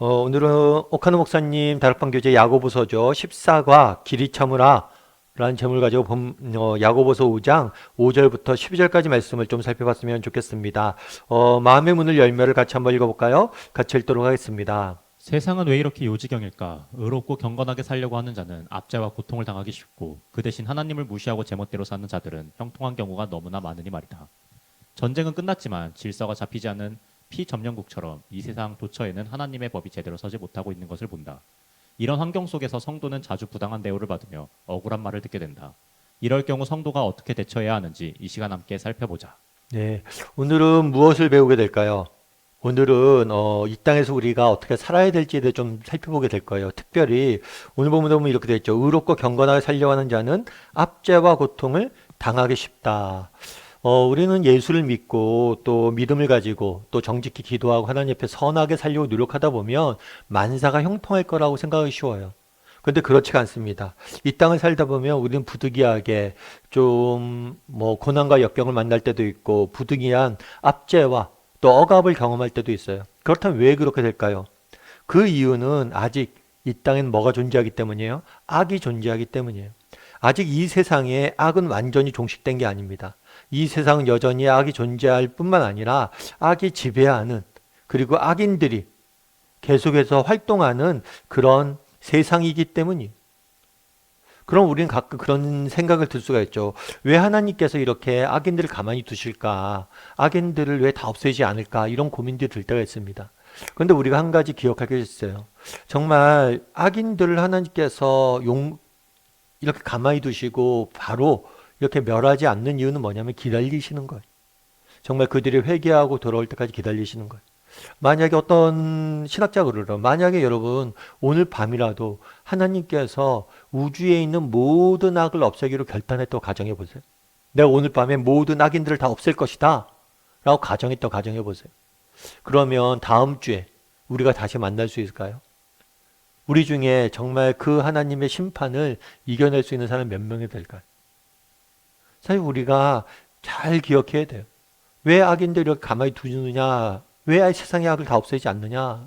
오늘은 오카노 목사님 다락방 교재 야고보서죠. 14과 길이 참으라 라는 제목을 가지고 야고보서 5장 5절부터 12절까지 말씀을 좀 살펴봤으면 좋겠습니다. 마음의 문을 열매를 같이 한번 읽어볼까요? 같이 읽도록 하겠습니다. 세상은 왜 이렇게 요지경일까? 의롭고 경건하게 살려고 하는 자는 압제와 고통을 당하기 쉽고 그 대신 하나님을 무시하고 제멋대로 사는 자들은 형통한 경우가 너무나 많으니 말이다. 전쟁은 끝났지만 질서가 잡히지 않은 피점령국처럼 이 세상 도처에는 하나님의 법이 제대로 서지 못하고 있는 것을 본다. 이런 환경 속에서 성도는 자주 부당한 대우를 받으며 억울한 말을 듣게 된다. 이럴 경우 성도가 어떻게 대처해야 하는지 이 시간 함께 살펴보자. 네, 오늘은 무엇을 배우게 될까요? 오늘은 이 땅에서 우리가 어떻게 살아야 될지에 대해 좀 살펴보게 될 거예요. 특별히 오늘 보면 이렇게 되어 있죠. 의롭고 경건하게 살려고 하는 자는 압제와 고통을 당하기 쉽다. 우리는 예수를 믿고 또 믿음을 가지고 또 정직히 기도하고 하나님 앞에 선하게 살려고 노력하다 보면 만사가 형통할 거라고 생각하기 쉬워요. 근데 그렇지가 않습니다. 이 땅을 살다 보면 우리는 부득이하게 좀 고난과 역경을 만날 때도 있고 부득이한 압제와 또 억압을 경험할 때도 있어요. 그렇다면 왜 그렇게 될까요? 그 이유는 아직 이 땅엔 뭐가 존재하기 때문이에요? 악이 존재하기 때문이에요. 아직 이 세상에 악은 완전히 종식된 게 아닙니다. 이 세상은 여전히 악이 존재할 뿐만 아니라 악이 지배하는 그리고 악인들이 계속해서 활동하는 그런 세상이기 때문이에요. 그럼 우리는 가끔 그런 생각을 들 수가 있죠. 왜 하나님께서 이렇게 악인들을 가만히 두실까? 악인들을 왜 다 없애지 않을까? 이런 고민들이 들 때가 있습니다. 그런데 우리가 한 가지 기억할 게 있어요. 정말 악인들을 하나님께서 이렇게 가만히 두시고 바로 이렇게 멸하지 않는 이유는 뭐냐면 기다리시는 거예요. 정말 그들이 회개하고 돌아올 때까지 기다리시는 거예요. 만약에 어떤 신학자가 그러더라고요. 만약에 여러분 오늘 밤이라도 하나님께서 우주에 있는 모든 악을 없애기로 결단했다고 가정해 보세요. 내가 오늘 밤에 모든 악인들을 다 없앨 것이다 라고 가정했다고 가정해 보세요. 그러면 다음 주에 우리가 다시 만날 수 있을까요? 우리 중에 정말 그 하나님의 심판을 이겨낼 수 있는 사람 몇 명이 될까요? 사실 우리가 잘 기억해야 돼요. 왜 악인들을 이렇게 가만히 두느냐? 왜 세상의 악을 다 없애지 않느냐?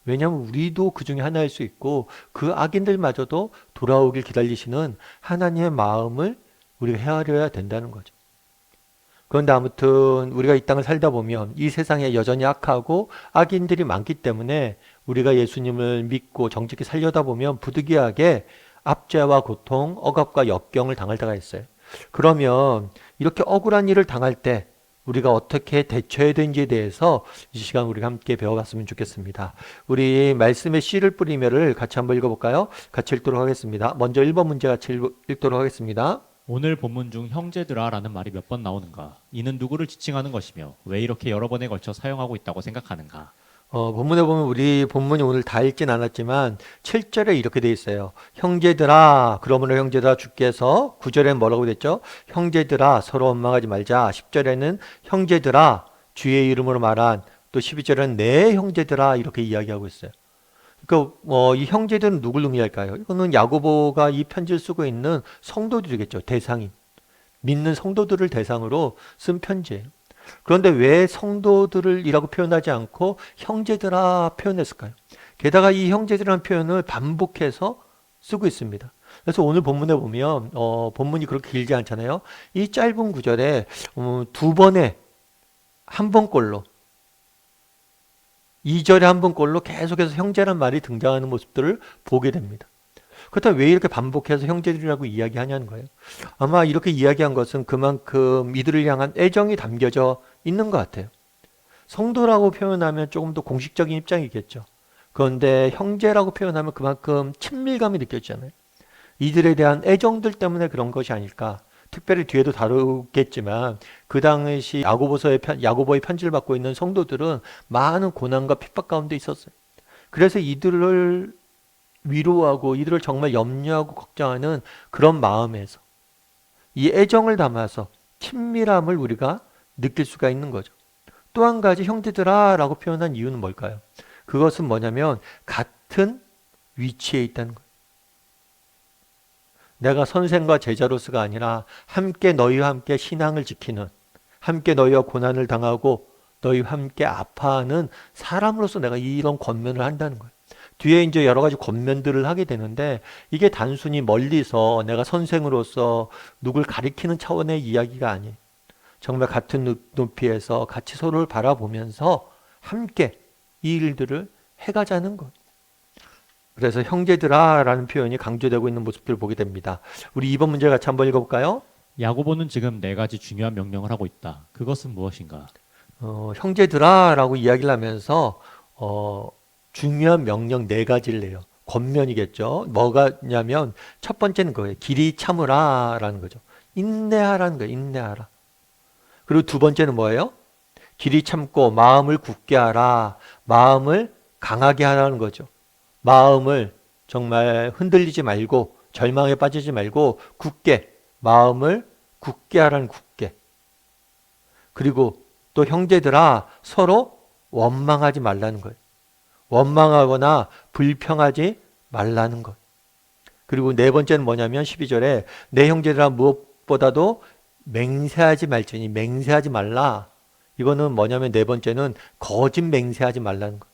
왜냐하면 우리도 그 중에 하나일 수 있고 그 악인들마저도 돌아오길 기다리시는 하나님의 마음을 우리가 헤아려야 된다는 거죠. 그런데 아무튼 우리가 이 땅을 살다 보면 이 세상에 여전히 악하고 악인들이 많기 때문에 우리가 예수님을 믿고 정직히 살려다 보면 부득이하게 압제와 고통, 억압과 역경을 당할 때가 있어요. 그러면 이렇게 억울한 일을 당할 때 우리가 어떻게 대처해야 되는지에 대해서 이 시간 우리가 함께 배워봤으면 좋겠습니다. 우리 말씀의 씨를 뿌리며를 같이 한번 읽어볼까요? 같이 읽도록 하겠습니다. 먼저 1번 문제 같이 읽도록 하겠습니다. 오늘 본문 중 형제들아 라는 말이 몇 번 나오는가? 이는 누구를 지칭하는 것이며 왜 이렇게 여러 번에 걸쳐 사용하고 있다고 생각하는가? 본문에 보면 우리 본문이 오늘 다 읽진 않았지만 7절에 이렇게 돼 있어요. 형제들아, 그러므로 형제들아 주께서 9절에는 뭐라고 됐죠? 형제들아 서로 원망하지 말자. 10절에는 형제들아 주의 이름으로 말한, 또 12절에는 내 형제들아 이렇게 이야기하고 있어요. 그러니까 이 형제들은 누굴 의미할까요? 이거는 야고보가 이 편지를 쓰고 있는 성도들이겠죠. 대상인. 믿는 성도들을 대상으로 쓴 편지예요. 그런데 왜 성도들이라고 표현하지 않고 형제들아 표현했을까요? 게다가 이 형제들이라는 표현을 반복해서 쓰고 있습니다. 그래서 오늘 본문에 보면 본문이 그렇게 길지 않잖아요. 이 짧은 구절에 두 번에 한 번꼴로 2절에 한 번꼴로 계속해서 형제란 말이 등장하는 모습들을 보게 됩니다. 그렇다면 왜 이렇게 반복해서 형제들이라고 이야기하냐는 거예요. 아마 이렇게 이야기한 것은 그만큼 이들을 향한 애정이 담겨져 있는 것 같아요. 성도라고 표현하면 조금 더 공식적인 입장이겠죠. 그런데 형제라고 표현하면 그만큼 친밀감이 느껴지잖아요. 이들에 대한 애정들 때문에 그런 것이 아닐까. 특별히 뒤에도 다루겠지만 그 당시 야고보의 편지를 받고 있는 성도들은 많은 고난과 핍박 가운데 있었어요. 그래서 이들을 위로하고 이들을 정말 염려하고 걱정하는 그런 마음에서 이 애정을 담아서 친밀함을 우리가 느낄 수가 있는 거죠. 또 한 가지 형제들아 라고 표현한 이유는 뭘까요? 그것은 뭐냐면 같은 위치에 있다는 거예요. 내가 선생과 제자로서가 아니라 함께 너희와 함께 신앙을 지키는, 함께 너희와 고난을 당하고 너희와 함께 아파하는 사람으로서 내가 이런 권면을 한다는 거예요. 뒤에 이제 여러 가지 권면들을 하게 되는데 이게 단순히 멀리서 내가 선생으로서 누굴 가리키는 차원의 이야기가 아니에요. 정말 같은 높이에서 같이 서로를 바라보면서 함께 이 일들을 해가자는 것. 그래서 형제들아 라는 표현이 강조되고 있는 모습들을 보게 됩니다. 우리 2번 문제 같이 한번 읽어볼까요? 야고보는 지금 네 가지 중요한 명령을 하고 있다. 그것은 무엇인가? 형제들아 라고 이야기를 하면서 중요한 명령 네 가지를 내요. 권면이겠죠. 뭐가냐면 첫 번째는 그거예요. 길이 참으라 라는 거죠. 인내하라는 거예요. 인내하라. 그리고 두 번째는 뭐예요? 길이 참고 마음을 굳게 하라. 마음을 강하게 하라는 거죠. 마음을 정말 흔들리지 말고 절망에 빠지지 말고 굳게 마음을 굳게 하라는 굳게. 그리고 또 형제들아 서로 원망하지 말라는 거예요. 원망하거나 불평하지 말라는 것. 그리고 네 번째는 뭐냐면 12절에 내 형제들아 무엇보다도 맹세하지 말지니 맹세하지 말라. 이거는 뭐냐면 네 번째는 거짓 맹세하지 말라는 것.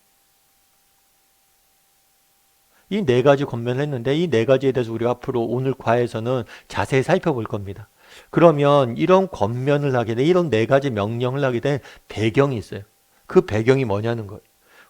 이 네 가지 권면을 했는데 이 네 가지에 대해서 우리가 앞으로 오늘 과에서는 자세히 살펴볼 겁니다. 그러면 이런 권면을 하게 돼, 이런 네 가지 명령을 하게 된 배경이 있어요. 그 배경이 뭐냐는 거예요.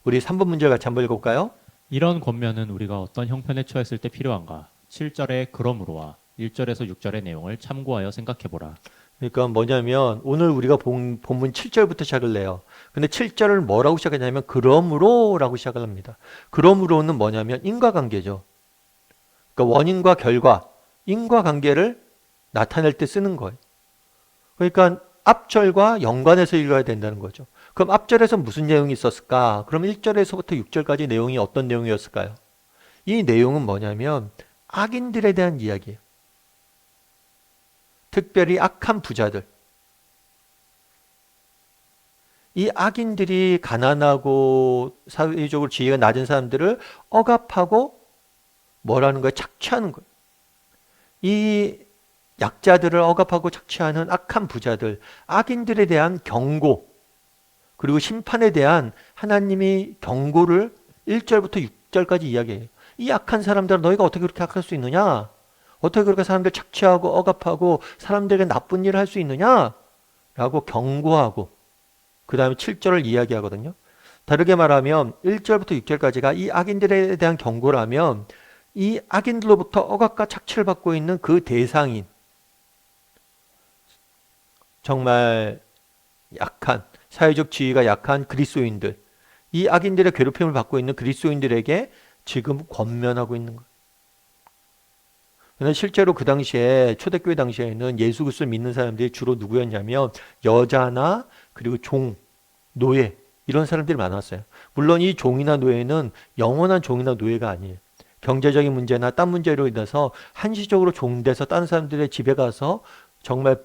우리 3번 문제 같이 한번 읽어볼까요? 이런 권면은 우리가 어떤 형편에 처했을 때 필요한가? 7절의 그러므로와 1절에서 6절의 내용을 참고하여 생각해보라. 그러니까 뭐냐면 오늘 우리가 본문 7절부터 시작을 해요. 근데 7절을 뭐라고 시작하냐면 그러므로라고 시작을 합니다. 그러므로는 뭐냐면 인과관계죠. 그러니까 원인과 결과, 인과관계를 나타낼 때 쓰는 거예요. 그러니까 앞절과 연관해서 읽어야 된다는 거죠. 그럼 앞절에서 무슨 내용이 있었을까? 그럼 1절에서부터 6절까지 내용이 어떤 내용이었을까요? 이 내용은 뭐냐면 악인들에 대한 이야기예요. 특별히 악한 부자들. 이 악인들이 가난하고 사회적으로 지위가 낮은 사람들을 억압하고 뭐라는 거예요? 착취하는 거예요. 이 약자들을 억압하고 착취하는 악한 부자들, 악인들에 대한 경고, 그리고 심판에 대한 하나님이 경고를 1절부터 6절까지 이야기해요. 이 악한 사람들은 너희가 어떻게 그렇게 악할 수 있느냐? 어떻게 그렇게 사람들 착취하고 억압하고 사람들에게 나쁜 일을 할 수 있느냐? 라고 경고하고 그 다음에 7절을 이야기하거든요. 다르게 말하면 1절부터 6절까지가 이 악인들에 대한 경고라면 이 악인들로부터 억압과 착취를 받고 있는 그 대상인 정말 약한 사회적 지위가 약한 그리스도인들, 이 악인들의 괴롭힘을 받고 있는 그리스도인들에게 지금 권면하고 있는 거예요. 그런데 실제로 그 당시에 초대교회 당시에는 예수 그리스도를 믿는 사람들이 주로 누구였냐면 여자나 그리고 종, 노예 이런 사람들이 많았어요. 물론 이 종이나 노예는 영원한 종이나 노예가 아니에요. 경제적인 문제나 딴 문제로 인해서 한시적으로 종돼서 다른 사람들의 집에 가서 정말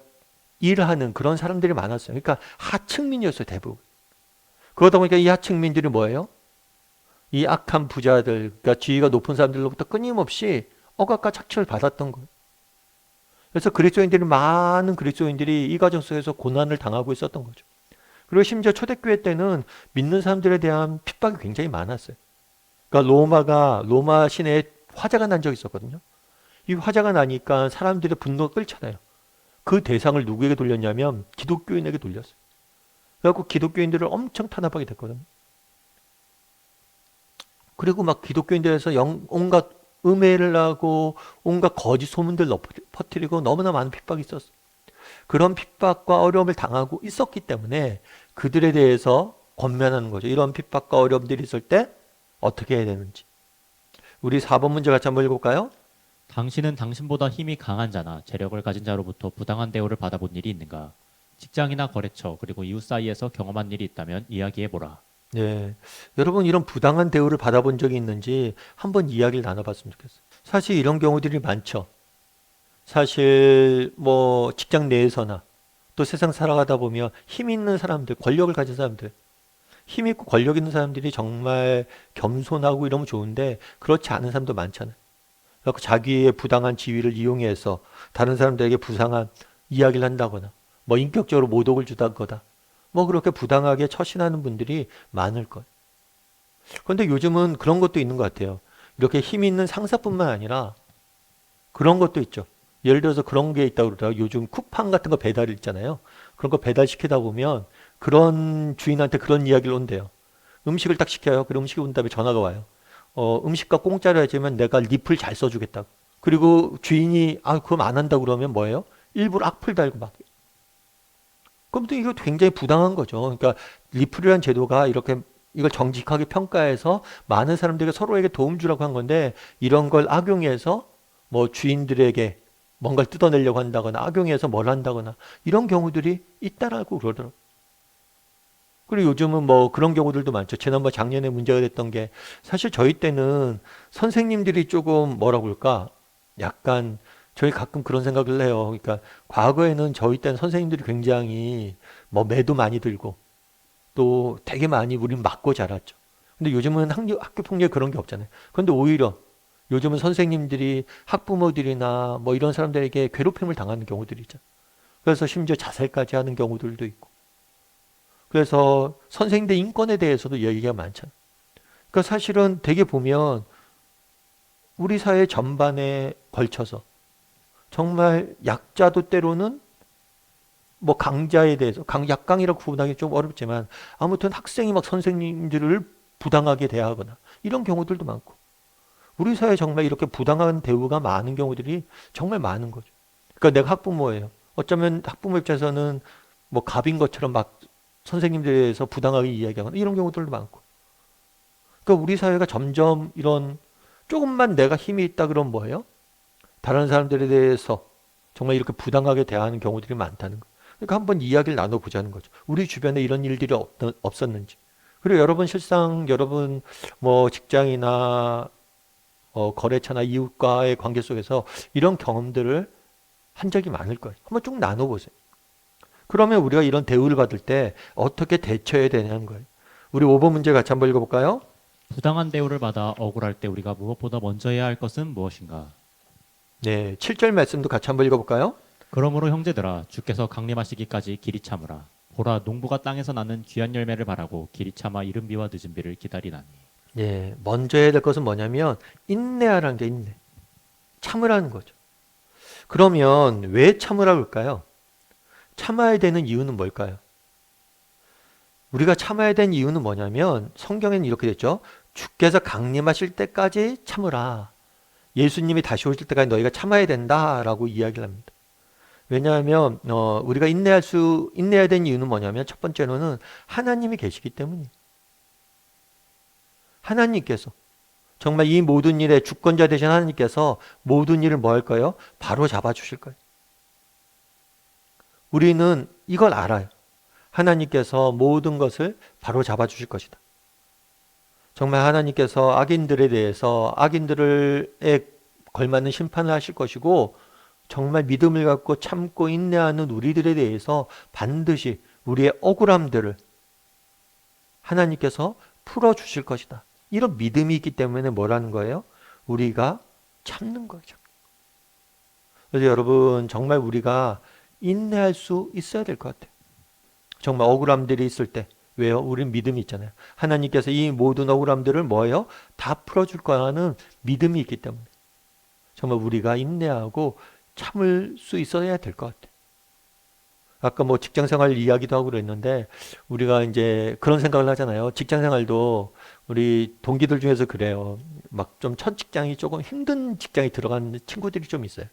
일하는 그런 사람들이 많았어요. 그러니까 하층민이었어요, 대부분. 그러다 보니까 이 하층민들이 뭐예요? 이 악한 부자들, 그러니까 지위가 높은 사람들로부터 끊임없이 억압과 착취를 받았던 거예요. 그래서 많은 그리스도인들이 이 과정 속에서 고난을 당하고 있었던 거죠. 그리고 심지어 초대교회 때는 믿는 사람들에 대한 핍박이 굉장히 많았어요. 그러니까 로마 시내에 화재가 난 적이 있었거든요. 이 화재가 나니까 사람들의 분노가 끓잖아요. 그 대상을 누구에게 돌렸냐면 기독교인에게 돌렸어요. 그래갖고 기독교인들을 엄청 탄압하게 됐거든요. 그리고 막 기독교인들에서 온갖 음해를 하고 온갖 거짓 소문들 퍼뜨리고 너무나 많은 핍박이 있었어요. 그런 핍박과 어려움을 당하고 있었기 때문에 그들에 대해서 권면하는 거죠. 이런 핍박과 어려움들이 있을 때 어떻게 해야 되는지. 우리 4번 문제 같이 한번 읽어볼까요? 당신은 당신보다 힘이 강한 자나 재력을 가진 자로부터 부당한 대우를 받아본 일이 있는가? 직장이나 거래처 그리고 이웃 사이에서 경험한 일이 있다면 이야기해보라. 네. 여러분 이런 부당한 대우를 받아본 적이 있는지 한번 이야기를 나눠봤으면 좋겠어요. 사실 이런 경우들이 많죠. 사실 뭐 직장 내에서나 또 세상 살아가다 보면 힘 있는 사람들, 권력을 가진 사람들, 힘 있고 권력 있는 사람들이 정말 겸손하고 이러면 좋은데 그렇지 않은 사람도 많잖아요. 그래서 자기의 부당한 지위를 이용해서 다른 사람들에게 부상한 이야기를 한다거나 뭐 인격적으로 모독을 주다거나 뭐 그렇게 부당하게 처신하는 분들이 많을 거예요. 그런데 요즘은 그런 것도 있는 것 같아요. 이렇게 힘 있는 상사뿐만 아니라 그런 것도 있죠. 예를 들어서 그런 게 있다고 그러더라고요. 요즘 쿠팡 같은 거 배달 있잖아요. 그런 거 배달시키다 보면 그런 주인한테 그런 이야기를 온대요. 음식을 딱 시켜요. 그럼 음식이 온 다음에 전화가 와요. 음식값 공짜로 해주면 내가 립을 잘 써주겠다고. 그리고 주인이 그럼 안 한다고 그러면 뭐예요? 일부러 악플 달고 막. 그럼 또 이거 굉장히 부당한 거죠. 그러니까 리플이라는 제도가 이렇게 이걸 정직하게 평가해서 많은 사람들에게 서로에게 도움 주라고 한 건데 이런 걸 악용해서 뭐 주인들에게 뭔가를 뜯어내려고 한다거나 악용해서 뭘 한다거나 이런 경우들이 있다라고 그러더라고요. 그리고 요즘은 뭐 그런 경우들도 많죠. 지난번 작년에 문제가 됐던 게 사실 저희 때는 선생님들이 조금 뭐라고 그럴까? 약간 저희 가끔 그런 생각을 해요. 그러니까 과거에는 저희 때는 선생님들이 굉장히 뭐 매도 많이 들고 또 되게 많이 우린 맞고 자랐죠. 근데 요즘은 학교 폭력에 그런 게 없잖아요. 그런데 오히려 요즘은 선생님들이 학부모들이나 뭐 이런 사람들에게 괴롭힘을 당하는 경우들이 있죠. 그래서 심지어 자살까지 하는 경우들도 있고. 그래서 선생님들 인권에 대해서도 얘기가 많잖아요. 그러니까 사실은 되게 보면 우리 사회 전반에 걸쳐서 정말 약자도 때로는 뭐 강자에 대해서 약강이라고 구분하기 좀 어렵지만 아무튼 학생이 막 선생님들을 부당하게 대하거나 이런 경우들도 많고 우리 사회에 정말 이렇게 부당한 대우가 많은 경우들이 정말 많은 거죠. 그러니까 내가 학부모예요. 어쩌면 학부모 입장에서는 뭐 갑인 것처럼 막 선생님들에 대해서 부당하게 이야기하거나 이런 경우들도 많고. 그러니까 우리 사회가 점점 이런 조금만 내가 힘이 있다 그러면 뭐예요? 다른 사람들에 대해서 정말 이렇게 부당하게 대하는 경우들이 많다는 거. 그러니까 한번 이야기를 나눠보자는 거죠. 우리 주변에 이런 일들이 없었는지. 그리고 여러분 실상 여러분 뭐 직장이나 거래처나 이웃과의 관계 속에서 이런 경험들을 한 적이 많을 거예요. 한번 쭉 나눠보세요. 그러면 우리가 이런 대우를 받을 때 어떻게 대처해야 되냐는 거예요. 우리 5번 문제 같이 한번 읽어볼까요? 부당한 대우를 받아 억울할 때 우리가 무엇보다 먼저 해야 할 것은 무엇인가? 네, 7절 말씀도 같이 한번 읽어볼까요? 그러므로 형제들아 주께서 강림하시기까지 길이 참으라. 보라 농부가 땅에서 나는 귀한 열매를 바라고 길이 참아 이른 비와 늦은 비를 기다리나니. 네, 먼저 해야 될 것은 뭐냐면 인내하라는 게 인내. 참으라는 거죠. 그러면 왜 참으라 그럴까요? 참아야 되는 이유는 뭘까요? 우리가 참아야 되는 이유는 뭐냐면 성경에는 이렇게 됐죠. 주께서 강림하실 때까지 참으라. 예수님이 다시 오실 때까지 너희가 참아야 된다라고 이야기를 합니다. 왜냐하면 우리가 인내해야 되는 이유는 뭐냐면 첫 번째로는 하나님이 계시기 때문이에요. 하나님께서 정말 이 모든 일의 주권자 되신 하나님께서 모든 일을 뭐 할 거예요? 바로 잡아 주실 거예요. 우리는 이걸 알아요. 하나님께서 모든 것을 바로 잡아 주실 것이다. 정말 하나님께서 악인들에 대해서 악인들에 걸맞는 심판을 하실 것이고 정말 믿음을 갖고 참고 인내하는 우리들에 대해서 반드시 우리의 억울함들을 하나님께서 풀어주실 것이다. 이런 믿음이 있기 때문에 뭐라는 거예요? 우리가 참는 거죠. 그래서 여러분 정말 우리가 인내할 수 있어야 될 것 같아요. 정말 억울함들이 있을 때 왜요? 우린 믿음이 있잖아요. 하나님께서 이 모든 억울함들을 뭐예요? 다 풀어줄 거라는 믿음이 있기 때문에 정말 우리가 인내하고 참을 수 있어야 될 것 같아요. 아까 뭐 직장생활 이야기도 하고 그랬는데 우리가 이제 그런 생각을 하잖아요. 직장생활도 우리 동기들 중에서 그래요. 막 좀 첫 직장이 조금 힘든 직장에 들어간 친구들이 좀 있어요.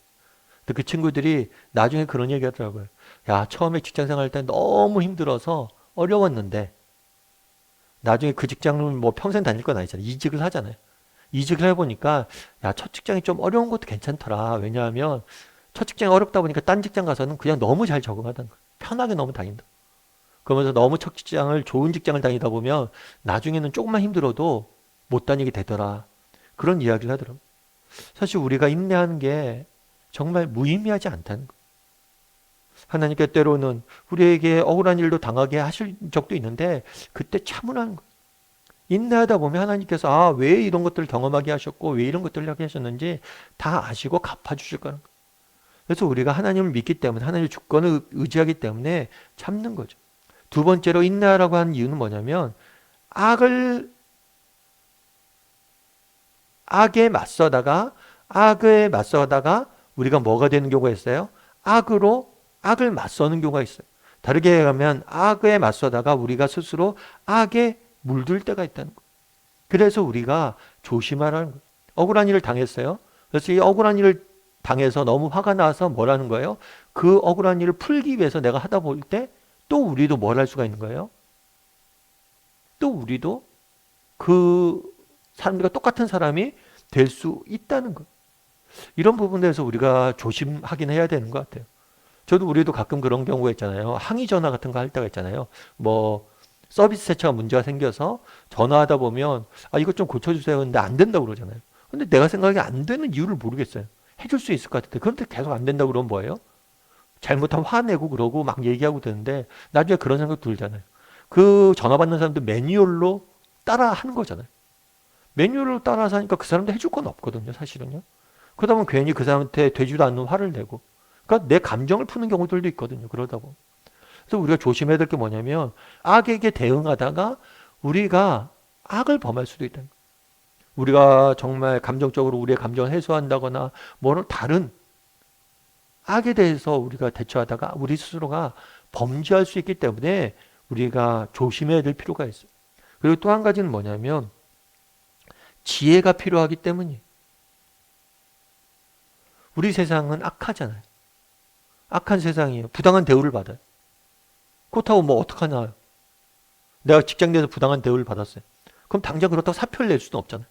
근데 그 친구들이 나중에 그런 얘기 하더라고요. 야, 처음에 직장생활 할 때 너무 힘들어서 어려웠는데 나중에 그 직장을 뭐 평생 다닐 건 아니잖아요. 이직을 하잖아요. 이직을 해보니까 야, 첫 직장이 좀 어려운 것도 괜찮더라. 왜냐하면 첫 직장이 어렵다 보니까 딴 직장 가서는 그냥 너무 잘 적응하던 거예요. 편하게 너무 다닌다. 그러면서 너무 첫 직장을 좋은 직장을 다니다 보면 나중에는 조금만 힘들어도 못 다니게 되더라. 그런 이야기를 하더라고요. 사실 우리가 인내하는 게 정말 무의미하지 않다는 거예요. 하나님께 때로는 우리에게 억울한 일도 당하게 하실 적도 있는데 그때 참으라는 거예요. 인내하다 보면 하나님께서 왜 이런 것들을 경험하게 하셨고 왜 이런 것들을 하게 하셨는지 다 아시고 갚아주실 거라는 거예요. 그래서 우리가 하나님을 믿기 때문에 하나님의 주권을 의지하기 때문에 참는 거죠. 두 번째로 인내하라고 하는 이유는 뭐냐면 악에 맞서다가 우리가 뭐가 되는 경우가 있어요? 악을 맞서는 경우가 있어요. 다르게 얘기하면 악에 맞서다가 우리가 스스로 악에 물들 때가 있다는 거예요. 그래서 우리가 조심하라는 거예요. 억울한 일을 당했어요. 그래서 이 억울한 일을 당해서 너무 화가 나서 뭐라는 거예요? 그 억울한 일을 풀기 위해서 내가 하다 볼 때 또 우리도 뭘 할 수가 있는 거예요? 또 우리도 그 사람들과 똑같은 사람이 될 수 있다는 거. 이런 부분에서 우리가 조심하긴 해야 되는 것 같아요. 우리도 가끔 그런 경우가 있잖아요. 항의 전화 같은 거 할 때가 있잖아요. 뭐 서비스 세차가 문제가 생겨서 전화하다 보면 이것 좀 고쳐주세요. 근데 안 된다고 그러잖아요. 근데 내가 생각하기에 안 되는 이유를 모르겠어요. 해줄 수 있을 것 같은데 그런데 계속 안 된다고 그러면 뭐예요? 잘못하면 화내고 그러고 막 얘기하고 되는데 나중에 그런 생각 들잖아요. 그 전화 받는 사람들 매뉴얼로 따라 하는 거잖아요. 매뉴얼로 따라서 하니까 그 사람도 해줄 건 없거든요, 사실은요. 그러다 보면 괜히 그 사람한테 되지도 않는 화를 내고. 그러니까 내 감정을 푸는 경우들도 있거든요, 그러다 보면. 그래서 우리가 조심해야 될 게 뭐냐면 악에게 대응하다가 우리가 악을 범할 수도 있다. 우리가 정말 감정적으로 우리의 감정을 해소한다거나 뭐를 다른 악에 대해서 우리가 대처하다가 우리 스스로가 범죄할 수 있기 때문에 우리가 조심해야 될 필요가 있어요. 그리고 또 한 가지는 뭐냐면 지혜가 필요하기 때문이에요. 우리 세상은 악하잖아요. 악한 세상이에요. 부당한 대우를 받아요. 그렇다고 뭐 어떡하나. 내가 직장 내에서 부당한 대우를 받았어요. 그럼 당장 그렇다고 사표를 낼 수는 없잖아요.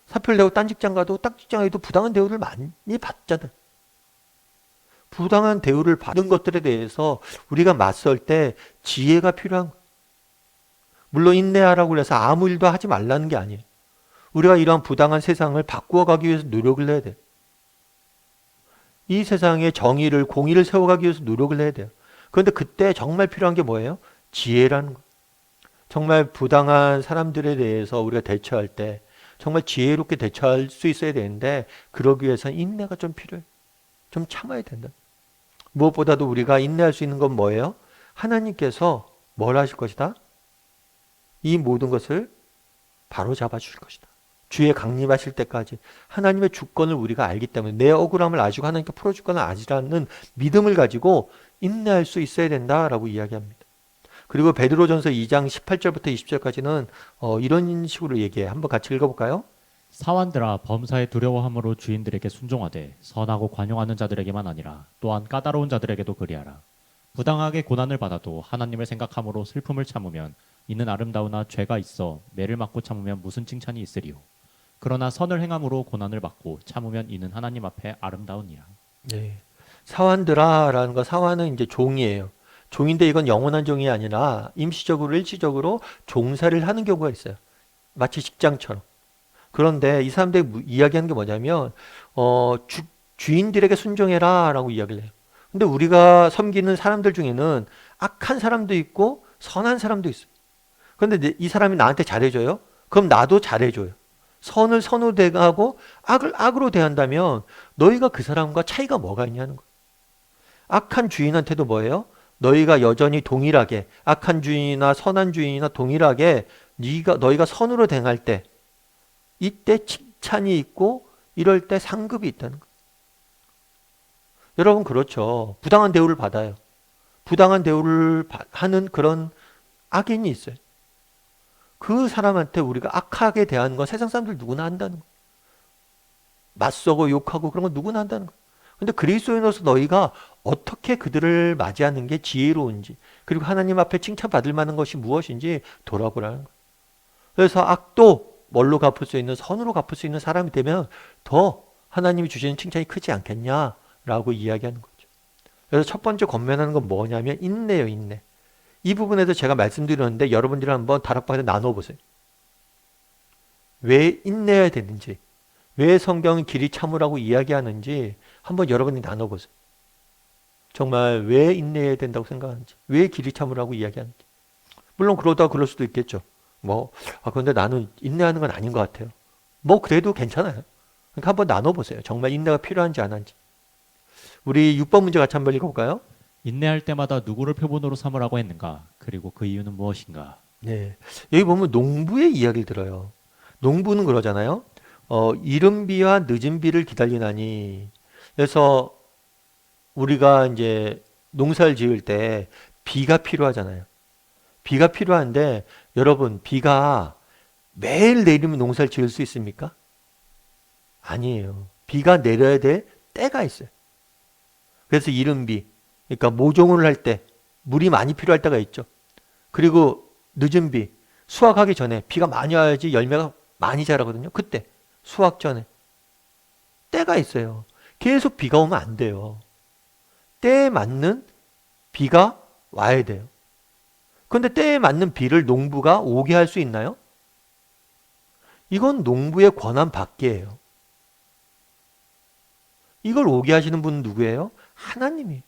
사표를 내고 딴 직장 가도 딱 직장에도 부당한 대우를 많이 받잖아요. 부당한 대우를 받은 것들에 대해서 우리가 맞설 때 지혜가 필요한 거예요. 물론 인내하라고 해서 아무 일도 하지 말라는 게 아니에요. 우리가 이러한 부당한 세상을 바꾸어가기 위해서 노력을 해야 돼요. 이 세상에 정의를, 공의를 세워가기 위해서 노력을 해야 돼요. 그런데 그때 정말 필요한 게 뭐예요? 지혜라는 거예요. 정말 부당한 사람들에 대해서 우리가 대처할 때 정말 지혜롭게 대처할 수 있어야 되는데 그러기 위해서는 인내가 좀 필요해요. 좀 참아야 된다. 무엇보다도 우리가 인내할 수 있는 건 뭐예요? 하나님께서 뭘 하실 것이다? 이 모든 것을 바로 잡아주실 것이다. 주의 강림하실 때까지 하나님의 주권을 우리가 알기 때문에 내 억울함을 아시고 하나님께 풀어줄 건 아니라는 믿음을 가지고 인내할 수 있어야 된다라고 이야기합니다. 그리고 베드로전서 2장 18절부터 20절까지는 이런 식으로 얘기해요. 한번 같이 읽어볼까요? 사환들아 범사에 두려워함으로 주인들에게 순종하되 선하고 관용하는 자들에게만 아니라 또한 까다로운 자들에게도 그리하라. 부당하게 고난을 받아도 하나님을 생각함으로 슬픔을 참으면 이는 아름다우나 죄가 있어 매를 맞고 참으면 무슨 칭찬이 있으리요. 그러나 선을 행함으로 고난을 받고 참으면 이는 하나님 앞에 아름다우니라. 네. 사환들아라는 거 사환은 이제 종이에요. 종인데 이건 영원한 종이 아니라 임시적으로 일시적으로 종사를 하는 경우가 있어요. 마치 직장처럼. 그런데 이 사람들이 이야기하는 게 뭐냐면 주인들에게 순종해라 라고 이야기를 해요. 근데 우리가 섬기는 사람들 중에는 악한 사람도 있고 선한 사람도 있어요. 그런데 이 사람이 나한테 잘해줘요? 그럼 나도 잘해줘요. 선을 선으로 대하고 악을 악으로 대한다면 너희가 그 사람과 차이가 뭐가 있냐는 거예요. 악한 주인한테도 뭐예요? 너희가 여전히 동일하게 악한 주인이나 선한 주인이나 동일하게 너희가 선으로 대할 때 이때 칭찬이 있고 이럴 때 상급이 있다는 거예요. 여러분 그렇죠. 부당한 대우를 받아요. 부당한 대우를 하는 그런 악인이 있어요. 그 사람한테 우리가 악하게 대하는 건 세상 사람들 누구나 한다는 거예요. 맞서고 욕하고 그런 건 누구나 한다는 거예요. 근데 그리스도인으로서 너희가 어떻게 그들을 맞이하는 게 지혜로운지 그리고 하나님 앞에 칭찬받을 만한 것이 무엇인지 돌아보라는 거예요. 그래서 악도 뭘로 갚을 수 있는 선으로 갚을 수 있는 사람이 되면 더 하나님이 주시는 칭찬이 크지 않겠냐라고 이야기하는 거죠. 그래서 첫 번째 권면하는 건 뭐냐면 인내예요. 인내. 이 부분에서 제가 말씀드렸는데 여러분들이 한번 다락방에 나눠보세요. 왜 인내해야 되는지 왜 성경은 길이 참으라고 이야기하는지 한번 여러분이 나눠보세요. 정말 왜 인내해야 된다고 생각하는지 왜 길이 참으라고 이야기하는지. 물론 그러다 그럴 수도 있겠죠. 그런데 나는 인내하는 건 아닌 것 같아요. 그래도 괜찮아요. 그러니까 한번 나눠보세요. 정말 인내가 필요한지 안 한지. 우리 6번 문제 같이 한번 읽어볼까요? 인내할 때마다 누구를 표본으로 삼으라고 했는가? 그리고 그 이유는 무엇인가? 네. 여기 보면 농부의 이야기를 들어요. 농부는 그러잖아요. 이른 비와 늦은 비를 기다리나니. 그래서 우리가 이제 농사를 지을 때 비가 필요하잖아요. 비가 필요한데 여러분, 비가 매일 내리면 농사를 지을 수 있습니까? 아니에요. 비가 내려야 될 때가 있어요. 그래서 이른 비, 그러니까 모종을 할 때 물이 많이 필요할 때가 있죠. 그리고 늦은 비, 수확하기 전에 비가 많이 와야지 열매가 많이 자라거든요. 그때 수확 전에 때가 있어요. 계속 비가 오면 안 돼요. 때에 맞는 비가 와야 돼요. 그런데 때에 맞는 비를 농부가 오게 할 수 있나요? 이건 농부의 권한 밖이에요. 이걸 오게 하시는 분은 누구예요? 하나님이에요.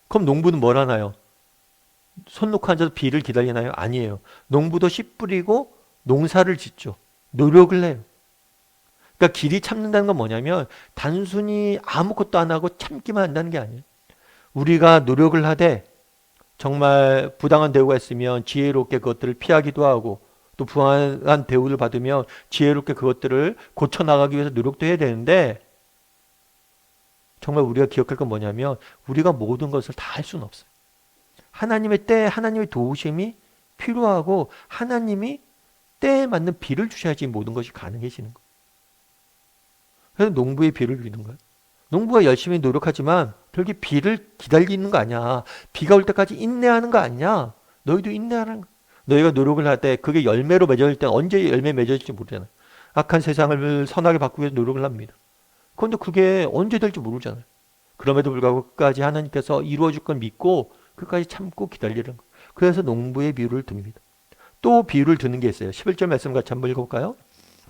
그럼 농부는 뭘 하나요? 손 놓고 앉아서 비를 기다리나요? 아니에요. 농부도 씨 뿌리고 농사를 짓죠. 노력을 해요. 그러니까 길이 참는다는 건 뭐냐면 단순히 아무것도 안 하고 참기만 한다는 게 아니에요. 우리가 노력을 하되 정말 부당한 대우가 있으면 지혜롭게 그것들을 피하기도 하고 또 부당한 대우를 받으면 지혜롭게 그것들을 고쳐나가기 위해서 노력도 해야 되는데 정말 우리가 기억할 건 뭐냐면 우리가 모든 것을 다 할 수는 없어요. 하나님의 때, 하나님의 도우심이 필요하고 하나님이 때에 맞는 비를 주셔야지 모든 것이 가능해지는 거예요. 그래서 농부의 비를 비는 거예요. 농부가 열심히 노력하지만 결국 비를 기다리는 거 아니야. 비가 올 때까지 인내하는 거 아니야. 너희도 인내하는 거야. 너희가 노력을 할 때 그게 열매로 맺어질 때 언제 열매 맺어질지 모르잖아요. 악한 세상을 선하게 바꾸기 위해서 노력을 합니다. 그런데 그게 언제 될지 모르잖아요. 그럼에도 불구하고 끝까지 하나님께서 이루어질 걸 믿고 끝까지 참고 기다리는 거예요. 그래서 농부의 비유를 듭니다. 또 비유를 드는 게 있어요. 11절 말씀 같이 한번 읽어볼까요?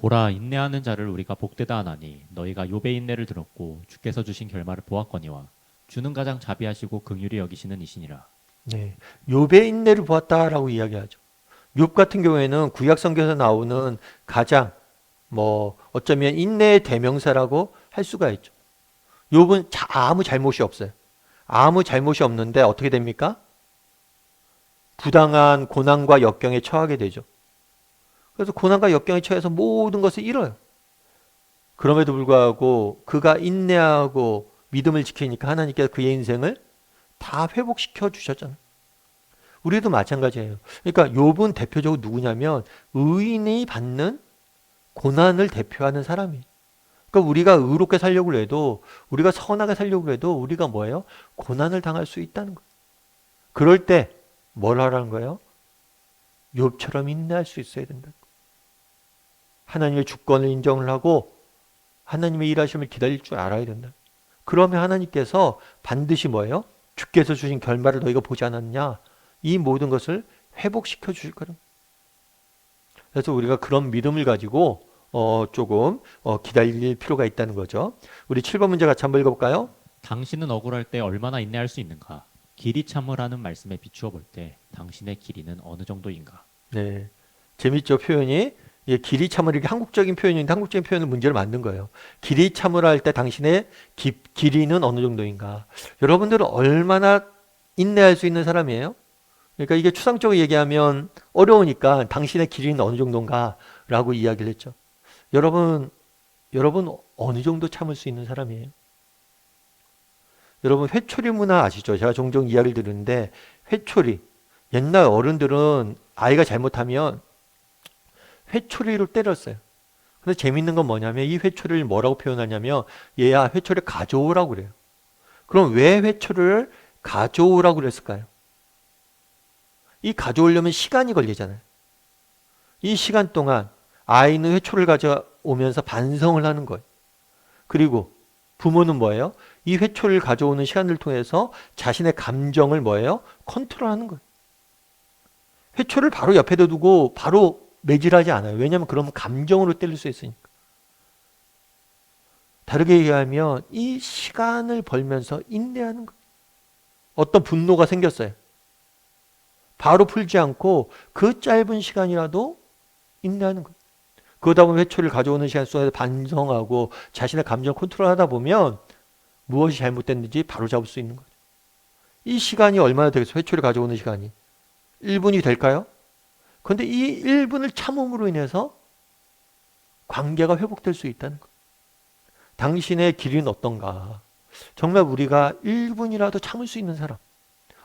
보라, 인내하는 자를 우리가 복되다 하나니 너희가 욥의 인내를 들었고 주께서 주신 결말을 보았거니와 주는 가장 자비하시고 긍휼히 여기시는 이시니라. 네, 욥의 인내를 보았다라고 이야기하죠. 욥 같은 경우에는 구약 성경에서 나오는 가장 어쩌면 인내의 대명사라고 할 수가 있죠. 욥은 아무 잘못이 없어요. 아무 잘못이 없는데 어떻게 됩니까? 부당한 고난과 역경에 처하게 되죠. 그래서 고난과 역경에 처해서 모든 것을 잃어요. 그럼에도 불구하고 그가 인내하고 믿음을 지키니까 하나님께서 그의 인생을 다 회복시켜 주셨잖아요. 우리도 마찬가지예요. 그러니까 욥은 대표적으로 누구냐면 의인이 받는 고난을 대표하는 사람이에요. 그러니까 우리가 의롭게 살려고 해도 우리가 선하게 살려고 해도 우리가 뭐예요? 고난을 당할 수 있다는 거예요. 그럴 때 뭘 하라는 거예요? 욥처럼 인내할 수 있어야 된다. 하나님의 주권을 인정을 하고 하나님의 일하심을 기다릴 줄 알아야 된다. 그러면 하나님께서 반드시 뭐예요? 주께서 주신 결말을 너희가 보지 않았냐? 이 모든 것을 회복시켜 주실 거라. 그래서 우리가 그런 믿음을 가지고 조금 기다릴 필요가 있다는 거죠. 우리 7번 문제 같이 한번 읽어볼까요? 당신은 억울할 때 얼마나 인내할 수 있는가? 길이 참으라는 말씀에 비추어 볼 때 당신의 길이는 어느 정도인가? 네, 재밌죠 표현이. 예, 길이 참으라 이게 한국적인 표현인데 한국적인 표현을 문제를 만든 거예요. 길이 참으라 할 때 당신의 길이는 어느 정도인가? 여러분들은 얼마나 인내할 수 있는 사람이에요? 그러니까 이게 추상적으로 얘기하면 어려우니까 당신의 길이는 어느 정도인가? 라고 이야기를 했죠. 여러분 어느 정도 참을 수 있는 사람이에요? 여러분 회초리 문화 아시죠? 제가 종종 이야기를 드리는데 회초리, 옛날 어른들은 아이가 잘못하면 회초리로 때렸어요. 근데 재밌는 건 뭐냐면 이 회초리를 뭐라고 표현하냐면 얘야 회초리 가져오라고 그래요. 그럼 왜 회초리를 가져오라고 그랬을까요? 이 가져오려면 시간이 걸리잖아요. 이 시간 동안 아이는 회초리를 가져오면서 반성을 하는 거예요. 그리고 부모는 뭐예요? 이 회초리를 가져오는 시간을 통해서 자신의 감정을 뭐예요? 컨트롤하는 거예요. 회초리를 바로 옆에다 두고 바로 매질하지 않아요. 왜냐하면 그러면 감정으로 때릴 수 있으니까. 다르게 얘기하면 이 시간을 벌면서 인내하는 거예요. 어떤 분노가 생겼어요. 바로 풀지 않고 그 짧은 시간이라도 인내하는 거예요. 그러다 보면 회초리를 가져오는 시간 속에서 반성하고 자신의 감정 컨트롤하다 보면 무엇이 잘못됐는지 바로 잡을 수 있는 거죠. 이 시간이 얼마나 되겠어요? 회초리 가져오는 시간이. 1분이 될까요? 그런데 이 1분을 참음으로 인해서 관계가 회복될 수 있다는 거예요. 당신의 길은 어떤가? 정말 우리가 1분이라도 참을 수 있는 사람.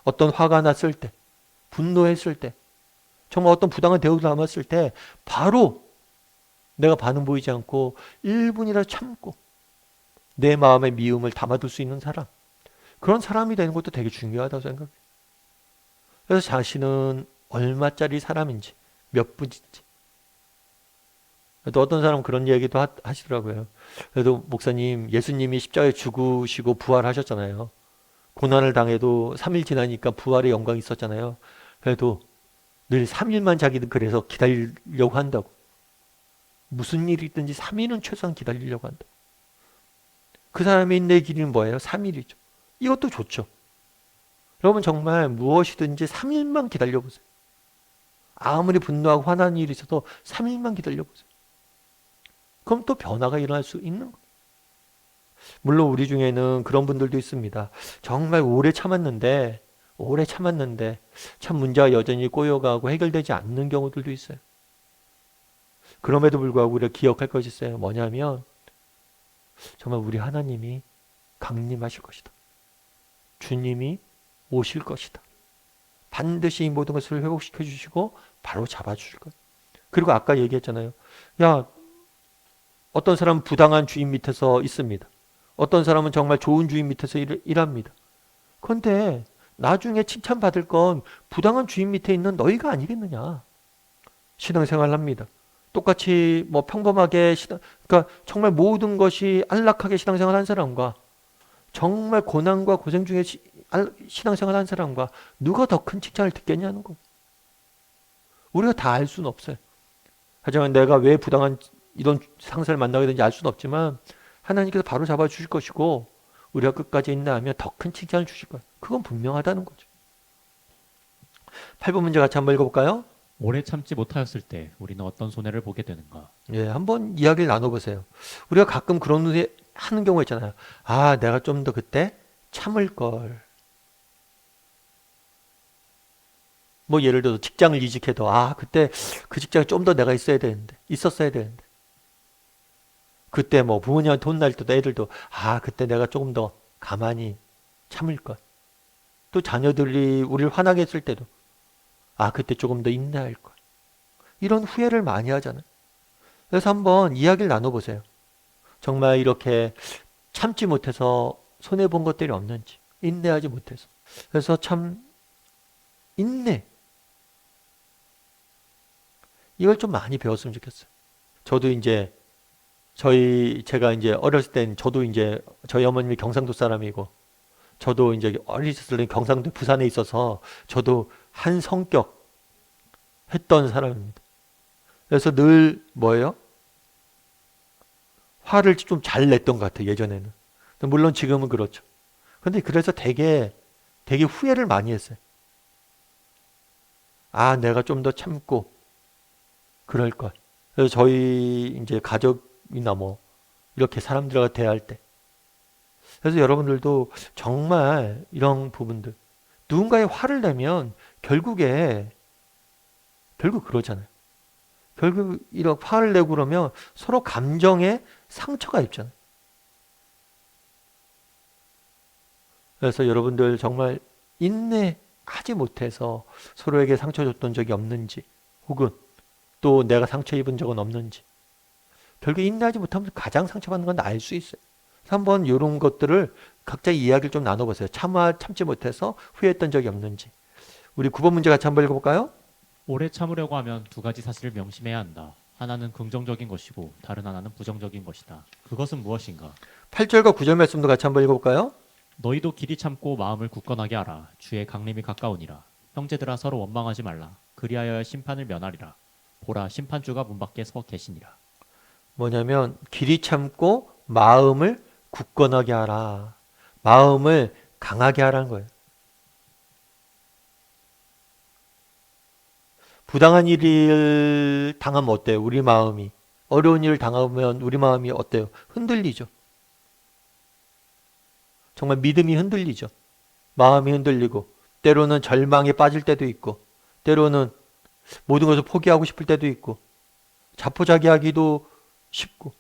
어떤 화가 났을 때, 분노했을 때, 정말 어떤 부당한 대우를 남았을 때 바로 내가 반응 보이지 않고 1분이라도 참고 내 마음의 미움을 담아둘 수 있는 사람. 그런 사람이 되는 것도 되게 중요하다고 생각해요. 그래서 자신은 얼마짜리 사람인지, 몇 분인지. 또 어떤 사람은 그런 얘기도 하시더라고요. 그래도 목사님, 예수님이 십자가에 죽으시고 부활하셨잖아요. 고난을 당해도 3일 지나니까 부활의 영광이 있었잖아요. 그래도 늘 3일만 자기는 그래서 기다리려고 한다고. 무슨 일이 있든지 3일은 최소한 기다리려고 한다고. 그 사람의 인내의 길이는 뭐예요? 3일이죠. 이것도 좋죠. 여러분 정말 무엇이든지 3일만 기다려보세요. 아무리 분노하고 화나는 일이 있어도 3일만 기다려보세요. 그럼 또 변화가 일어날 수 있는 거예요. 물론 우리 중에는 그런 분들도 있습니다. 정말 오래 참았는데 참 문제가 여전히 꼬여가고 해결되지 않는 경우들도 있어요. 그럼에도 불구하고 우리가 기억할 것이 있어요. 뭐냐면 정말 우리 하나님이 강림하실 것이다. 주님이 오실 것이다. 반드시 이 모든 것을 회복시켜 주시고 바로 잡아주실 거예요. 그리고 아까 얘기했잖아요. 야, 어떤 사람은 부당한 주인 밑에서 있습니다. 어떤 사람은 정말 좋은 주인 밑에서 일합니다. 그런데 나중에 칭찬받을 건 부당한 주인 밑에 있는 너희가 아니겠느냐. 신앙생활을 합니다. 똑같이 뭐 평범하게 그러니까 정말 모든 것이 안락하게 신앙생활 한 사람과 정말 고난과 고생 중에 신앙생활 한 사람과 누가 더 큰 칭찬을 듣겠냐는 거예요. 우리가 다 알 수는 없어요. 하지만 내가 왜 부당한 이런 상사를 만나게 되는지 알 수는 없지만 하나님께서 바로 잡아주실 것이고 우리가 끝까지 인내하면 더 큰 칭찬을 주실 거예요. 그건 분명하다는 거죠. 8번 문제 같이 한번 읽어볼까요? 오래 참지 못하였을 때 우리는 어떤 손해를 보게 되는가? 예, 한번 이야기를 나눠보세요. 우리가 가끔 그런 후에 하는 경우가 있잖아요. 아, 내가 좀 더 그때 참을 걸. 뭐 예를 들어서 직장을 이직해도 아, 그때 그 직장에 좀 더 내가 있었어야 되는데. 그때 뭐 부모님한테 혼날 때도 애들도 아, 그때 내가 조금 더 가만히 참을 걸. 또 자녀들이 우리를 화나게 했을 때도 아, 그때 조금 더 인내할 걸. 이런 후회를 많이 하잖아요. 그래서 한번 이야기를 나눠보세요. 정말 이렇게 참지 못해서 손해본 것들이 없는지, 인내하지 못해서. 그래서 참, 인내. 이걸 좀 많이 배웠으면 좋겠어요. 저도 이제, 제가 이제 어렸을 땐 저도 이제 저희 어머님이 경상도 사람이고, 저도 이제 어렸을 때 경상도 부산에 있어서 저도 한 성격 했던 사람입니다. 그래서 늘 뭐예요? 화를 좀 잘 냈던 것 같아요, 예전에는. 물론 지금은 그렇죠. 근데 그래서 되게 후회를 많이 했어요. 아, 내가 좀 더 참고 그럴 걸. 그래서 저희 이제 가족이나 뭐 이렇게 사람들과 대할 때. 그래서 여러분들도 정말 이런 부분들 누군가의 화를 내면 결국 그러잖아요. 결국 이렇게 화를 내고 그러면 서로 감정에 상처가 있잖아요. 그래서 여러분들 정말 인내하지 못해서 서로에게 상처 줬던 적이 없는지 혹은 또 내가 상처 입은 적은 없는지 결국 인내하지 못하면 가장 상처받는 건 알 수 있어요. 그래서 한번 이런 것들을 각자 이야기를 좀 나눠보세요. 참지 못해서 후회했던 적이 없는지. 우리 9번 문제 같이 한번 읽어볼까요? 오래 참으려고 하면 두 가지 사실을 명심해야 한다. 하나는 긍정적인 것이고 다른 하나는 부정적인 것이다. 그것은 무엇인가? 8절과 9절 말씀도 같이 한번 읽어볼까요? 너희도 길이 참고 마음을 굳건하게 하라. 주의 강림이 가까우니라. 형제들아 서로 원망하지 말라. 그리하여 심판을 면하리라. 보라 심판주가 문 밖에 서 계시니라. 뭐냐면 길이 참고 마음을 굳건하게 하라. 마음을 강하게 하라는 거예요. 부당한 일을 당하면 어때요? 우리 마음이. 어려운 일을 당하면 우리 마음이 어때요? 흔들리죠. 정말 믿음이 흔들리죠. 마음이 흔들리고 때로는 절망에 빠질 때도 있고 때로는 모든 것을 포기하고 싶을 때도 있고 자포자기하기도 쉽고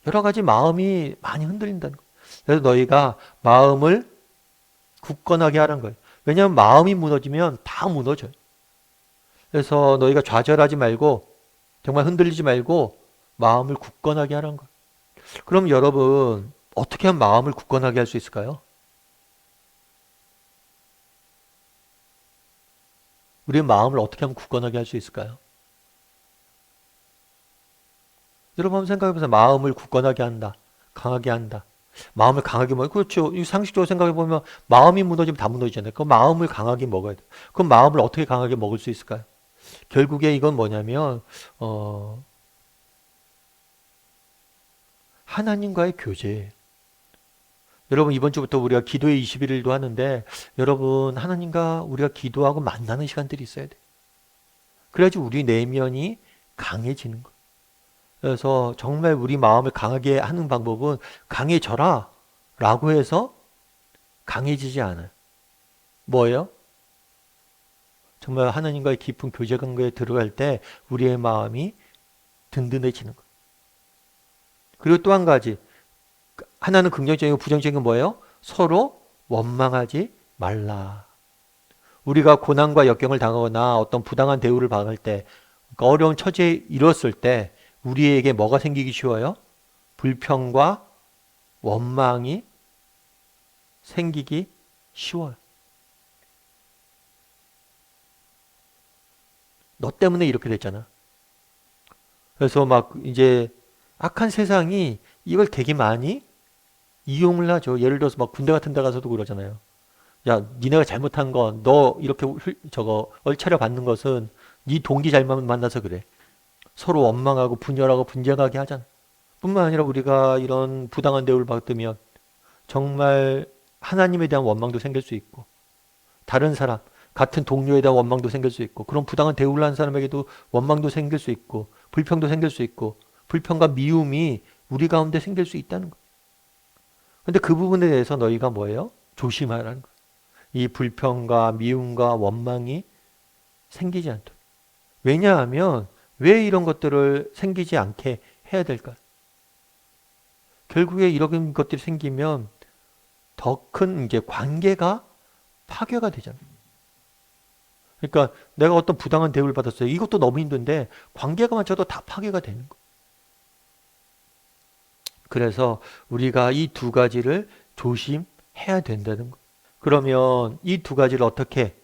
여러 가지 마음이 많이 흔들린다는 거예요. 그래서 너희가 마음을 굳건하게 하라는 거예요. 왜냐하면 마음이 무너지면 다 무너져요. 그래서 너희가 좌절하지 말고 정말 흔들리지 말고 마음을 굳건하게 하라는 거예요. 그럼 여러분 어떻게 하면 마음을 굳건하게 할 수 있을까요? 우리의 마음을 어떻게 하면 굳건하게 할 수 있을까요? 여러분 한번 생각해 보세요. 마음을 굳건하게 한다. 강하게 한다. 마음을 강하게 먹어요. 그렇죠. 이 상식적으로 생각해 보면 마음이 무너지면 다 무너지잖아요. 그 마음을 강하게 먹어야 돼요. 그럼 마음을 어떻게 강하게 먹을 수 있을까요? 결국에 이건 뭐냐면 하나님과의 교제예요. 여러분 이번 주부터 우리가 기도의 21일도 하는데 여러분 하나님과 우리가 기도하고 만나는 시간들이 있어야 돼요. 그래야지 우리 내면이 강해지는 거예요. 그래서 정말 우리 마음을 강하게 하는 방법은 강해져라 라고 해서 강해지지 않아요. 뭐예요? 정말 하나님과의 깊은 교제 관계에 들어갈 때 우리의 마음이 든든해지는 거예요. 그리고 또 한 가지 하나는 긍정적이고 부정적인 뭐예요? 서로 원망하지 말라. 우리가 고난과 역경을 당하거나 어떤 부당한 대우를 받을 때 어려운 처지에 이뤘을 때 우리에게 뭐가 생기기 쉬워요? 불평과 원망이 생기기 쉬워요. 너 때문에 이렇게 됐잖아. 그래서 막 이제 악한 세상이 이걸 되게 많이 이용을 하죠. 예를 들어서 막 군대 같은 데 가서도 그러잖아요. 야, 니네가 잘못한 건 너 이렇게 얼차려 받는 것은 네 동기 잘못 만나서 그래. 서로 원망하고 분열하고 분쟁하게 하잖아. 뿐만 아니라 우리가 이런 부당한 대우를 받으면 정말 하나님에 대한 원망도 생길 수 있고 다른 사람, 같은 동료에 대한 원망도 생길 수 있고 그런 부당한 대우를 한 사람에게도 원망도 생길 수 있고 불평도 생길 수 있고 불평과 미움이 우리 가운데 생길 수 있다는 거예요. 근데 그 부분에 대해서 너희가 뭐예요? 조심하라는 거예요. 이 불평과 미움과 원망이 생기지 않도록. 왜냐하면 왜 이런 것들을 생기지 않게 해야 될까요? 결국에 이런 것들이 생기면 더 큰 이제 관계가 파괴가 되잖아요. 그러니까 내가 어떤 부당한 대우를 받았어요. 이것도 너무 힘든데 관계가 맞춰도 다 파괴가 되는 거예요. 그래서 우리가 이 두 가지를 조심해야 된다는 거예요. 그러면 이 두 가지를 어떻게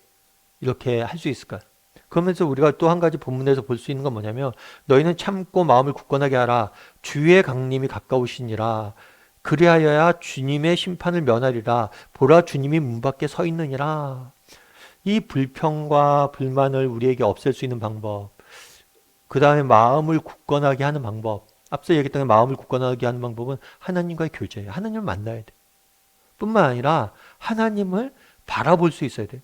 이렇게 할 수 있을까요? 그러면서 우리가 또 한 가지 본문에서 볼 수 있는 건 뭐냐면 너희는 참고 마음을 굳건하게 하라. 주의 강림이 가까우시니라. 그리하여야 주님의 심판을 면하리라. 보라 주님이 문 밖에 서 있느니라. 이 불평과 불만을 우리에게 없앨 수 있는 방법, 그 다음에 마음을 굳건하게 하는 방법, 앞서 얘기했던 마음을 굳건하게 하는 방법은 하나님과의 교제예요. 하나님을 만나야 돼. 뿐만 아니라 하나님을 바라볼 수 있어야 돼.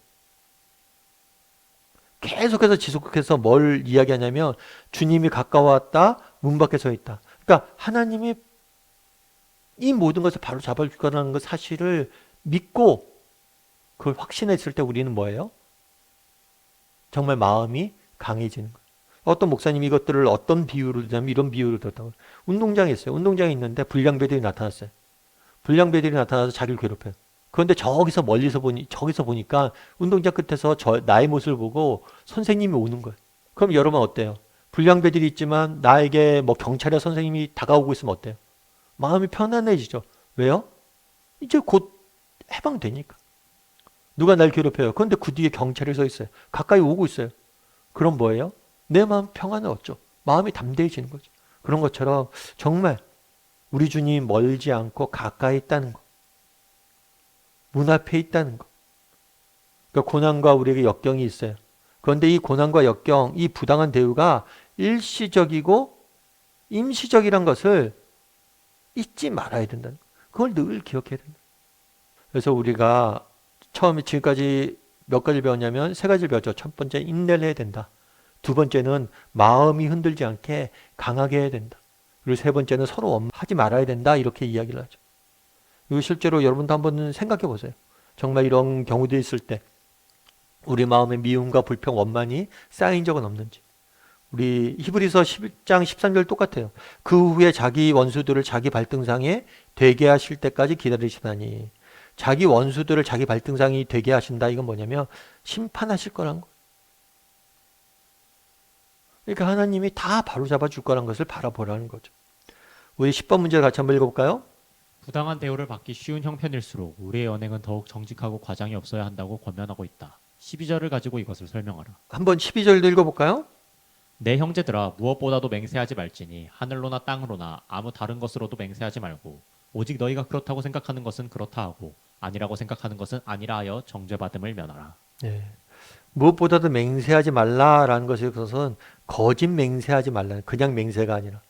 계속해서 지속해서 뭘 이야기하냐면 주님이 가까웠다, 문 밖에 서 있다. 그러니까 하나님이 이 모든 것을 바로 잡아줄 거라는 그 사실을 믿고 그걸 확신했을 때 우리는 뭐예요? 정말 마음이 강해지는 거예요. 어떤 목사님이 이것들을 어떤 비유로 들냐면 이런 비유를 들었다고. 운동장에 있어요. 운동장에 있는데 불량배들이 나타났어요. 불량배들이 나타나서 자기를 괴롭혀요. 그런데 저기서 저기서 보니까 운동장 끝에서 나의 모습을 보고 선생님이 오는 거예요. 그럼 여러분 어때요? 불량배들이 있지만 나에게 뭐 경찰이나 선생님이 다가오고 있으면 어때요? 마음이 편안해지죠. 왜요? 이제 곧 해방되니까. 누가 날 괴롭혀요. 그런데 그 뒤에 경찰이 서 있어요. 가까이 오고 있어요. 그럼 뭐예요? 내 마음 평안을 얻죠. 마음이 담대해지는 거죠. 그런 것처럼 정말 우리 주님 멀지 않고 가까이 있다는 거. 문 앞에 있다는 거. 그러니까 고난과 우리에게 역경이 있어요. 그런데 이 고난과 역경, 이 부당한 대우가 일시적이고 임시적이란 것을 잊지 말아야 된다는 거. 그걸 늘 기억해야 된다. 그래서 우리가 처음에 지금까지 몇 가지를 배웠냐면 세 가지를 배웠죠. 첫 번째, 인내를 해야 된다. 두 번째는 마음이 흔들지 않게 강하게 해야 된다. 그리고 세 번째는 서로 원망하지 말아야 된다. 이렇게 이야기를 하죠. 이거 실제로 여러분도 한번 생각해 보세요. 정말 이런 경우도 있을 때 우리 마음에 미움과 불평, 원만이 쌓인 적은 없는지. 우리 히브리서 11장 13절 똑같아요. 그 후에 자기 원수들을 자기 발등상에 되게 하실 때까지 기다리시다니. 자기 원수들을 자기 발등상이 되게 하신다. 이건 뭐냐면 심판하실 거란 거. 그러니까 하나님이 다 바로잡아 줄 거란 것을 바라보라는 거죠. 우리 10번 문제를 같이 한번 읽어볼까요? 부당한 대우를 받기 쉬운 형편일수록 우리의 언행은 더욱 정직하고 과장이 없어야 한다고 권면하고 있다. 12절을 가지고 이것을 설명하라. 한번 12절도 읽어볼까요? 내 형제들아 무엇보다도 맹세하지 말지니 하늘로나 땅으로나 아무 다른 것으로도 맹세하지 말고 오직 너희가 그렇다고 생각하는 것은 그렇다 하고 아니라고 생각하는 것은 아니라 하여 정죄받음을 면하라. 네. 무엇보다도 맹세하지 말라라는 것에 있어서는 거짓 맹세하지 말라는, 그냥 맹세가 아니라.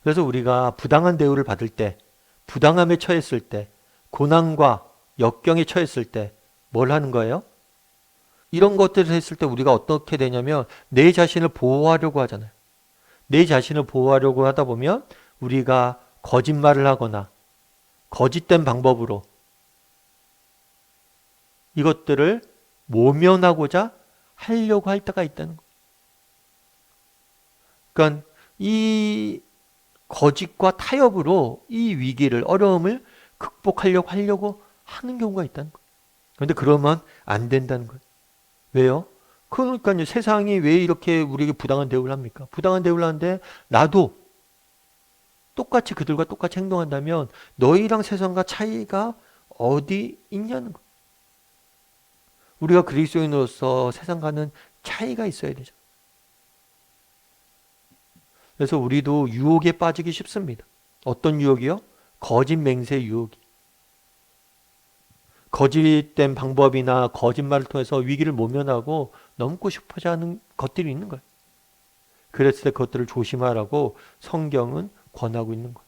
그래서 우리가 부당한 대우를 받을 때, 부당함에 처했을 때, 고난과 역경에 처했을 때 뭘 하는 거예요? 이런 것들을 했을 때 우리가 어떻게 되냐면 내 자신을 보호하려고 하잖아요. 내 자신을 보호하려고 하다 보면 우리가 거짓말을 하거나 거짓된 방법으로 이것들을 모면하고자 하려고 할 때가 있다는 거예요. 그러니까 이 거짓과 타협으로 이 위기를, 어려움을 극복하려고 하는 경우가 있다는 거예요. 그런데 그러면 안 된다는 거예요. 왜요? 그러니까요, 세상이 왜 이렇게 우리에게 부당한 대우를 합니까? 부당한 대우를 하는데 나도 똑같이 그들과 똑같이 행동한다면 너희랑 세상과 차이가 어디 있냐는 거예요. 우리가 그리스도인으로서 세상과는 차이가 있어야 되죠. 그래서 우리도 유혹에 빠지기 쉽습니다. 어떤 유혹이요? 거짓 맹세 유혹이. 거짓된 방법이나 거짓말을 통해서 위기를 모면하고 넘고 싶어져 하는 것들이 있는 거예요. 그랬을 때 그것들을 조심하라고 성경은 권하고 있는 거죠.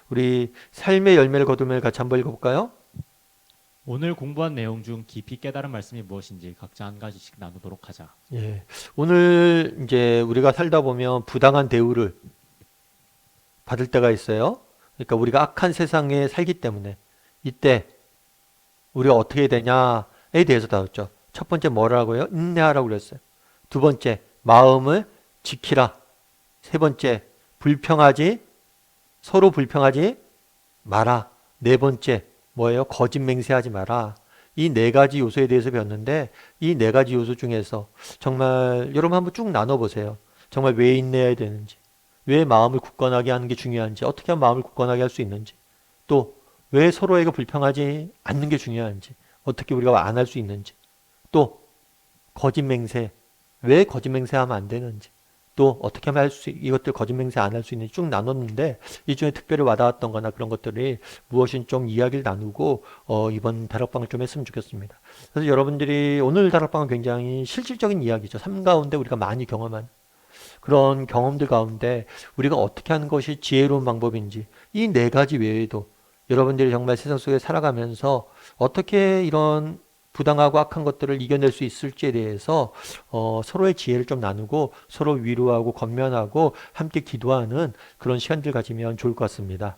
우리 삶의 열매를 거두면 같이 한번 읽어볼까요? 오늘 공부한 내용 중 깊이 깨달은 말씀이 무엇인지 각자 한 가지씩 나누도록 하자. 예. 오늘 이제 우리가 살다 보면 부당한 대우를 받을 때가 있어요. 그러니까 우리가 악한 세상에 살기 때문에 이때 우리가 어떻게 되냐에 대해서 다뤘죠. 첫 번째 뭐라고요? 인내하라고 그랬어요. 두 번째 마음을 지키라. 세 번째 서로 불평하지 마라. 네 번째 뭐예요? 거짓 맹세하지 마라. 이 네 가지 요소에 대해서 배웠는데 이 네 가지 요소 중에서 정말 여러분 한번 쭉 나눠보세요. 정말 왜 인내해야 되는지, 왜 마음을 굳건하게 하는 게 중요한지, 어떻게 하면 마음을 굳건하게 할 수 있는지, 또 왜 서로에게 불평하지 않는 게 중요한지, 어떻게 우리가 안 할 수 있는지, 또 거짓 맹세, 왜 거짓 맹세하면 안 되는지, 또 어떻게 하면 이것들 거짓 맹세 안 할 수 있는지 쭉 나눴는데 이 중에 특별히 와닿았던 거나 그런 것들이 무엇인 좀 이야기를 나누고 이번 다락방을 좀 했으면 좋겠습니다. 그래서 여러분들이 오늘 다락방은 굉장히 실질적인 이야기죠. 삶 가운데 우리가 많이 경험한 그런 경험들 가운데 우리가 어떻게 하는 것이 지혜로운 방법인지 이 네 가지 외에도 여러분들이 정말 세상 속에 살아가면서 어떻게 이런 부당하고 악한 것들을 이겨낼 수 있을지에 대해서 서로의 지혜를 좀 나누고 서로 위로하고 권면하고 함께 기도하는 그런 시간들 가지면 좋을 것 같습니다.